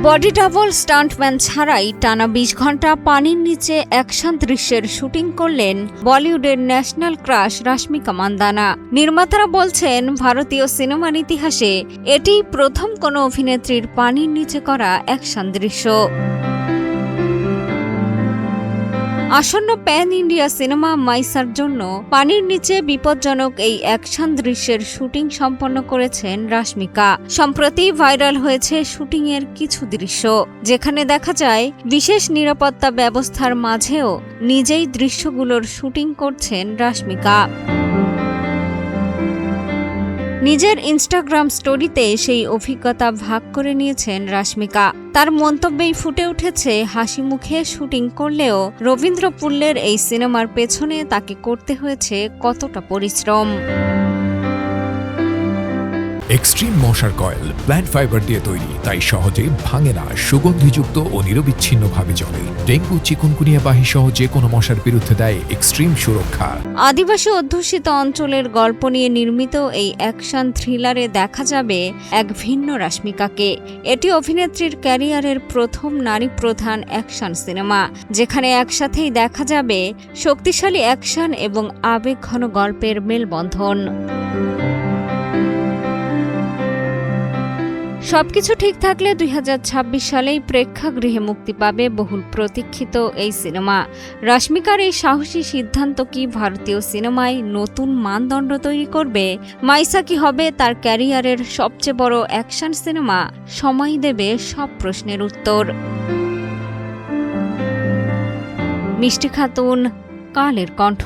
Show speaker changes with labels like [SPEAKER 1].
[SPEAKER 1] Body double stuntman ছাড়াই টানা ২০ ঘন্টা পানির নিচে অ্যাকশন দৃশ্যের শুটিং করলেন বলিউডের ন্যাশনাল ক্রাশ রাশমিকা মান্দানা। নির্মাতারা বলছেন, ভারতীয় সিনেমার ইতিহাসে এটিই প্রথম কোনো অভিনেত্রীর পানির নিচে করা অ্যাকশন দৃশ্য। আসন্ন প্যান ইন্ডিয়া সিনেমা মাইসার জন্য পানির নিচে বিপজ্জনক এই অ্যাকশন দৃশ্যের শুটিং সম্পন্ন করেছেন রাশমিকা। সম্প্রতি ভাইরাল হয়েছে শুটিংয়ের কিছু দৃশ্য, যেখানে দেখা যায় বিশেষ নিরাপত্তা ব্যবস্থার মাঝেও নিজেই দৃশ্যগুলোর শুটিং করছেন রাশমিকা। নিজের ইনস্টাগ্রাম স্টোরিতে সেই অভিজ্ঞতা ভাগ করে নিয়েছেন রাশমিকা। তার মন্তব্যেই ফুটে উঠেছে, হাসি মুখে শুটিং করলেও রবীন্দ্রপুল্লের এই সিনেমার পেছনে তাকে করতে হয়েছে কতটা পরিশ্রম।
[SPEAKER 2] এক্সট্রিম মশার কয়েল প্ল্যান্ট ফাইবার দিয়ে তৈরি, তাই সহজে ভাঙে না, সুগন্ধিযুক্ত ও নিরবিচ্ছিন্নভাবে জ্বলে। ডেঙ্গু, চিকুনগুনিয়া বাহি সহ যে কোনো মশার বিরুদ্ধে দেয় এক্সট্রিম সুরক্ষা।
[SPEAKER 1] আদিবাসী অধ্যুষিত অঞ্চলের গল্প নিয়ে নির্মিত এই অ্যাকশন থ্রিলারে দেখা যাবে এক ভিন্ন রাশমিকাকে। এটি অভিনেত্রীর ক্যারিয়ারের প্রথম নারী প্রধান অ্যাকশন সিনেমা, যেখানে একসাথেই দেখা যাবে শক্তিশালী অ্যাকশন এবং আবেগঘন গল্পের মেলবন্ধন। সবকিছু ঠিক থাকলে ২০২৬ সালেই প্রেক্ষাগৃহে মুক্তি পাবে বহুল প্রতীক্ষিত এই সিনেমা। রাশমিকার এই সাহসী সিদ্ধান্ত কি ভারতীয় সিনেমায় নতুন মানদণ্ড তৈরি করবে? মাইসা কি হবে তার ক্যারিয়ারের সবচেয়ে বড় অ্যাকশন সিনেমা? সময় দেবে সব প্রশ্নের উত্তর। মিষ্টি খাতুন, কালের কণ্ঠ।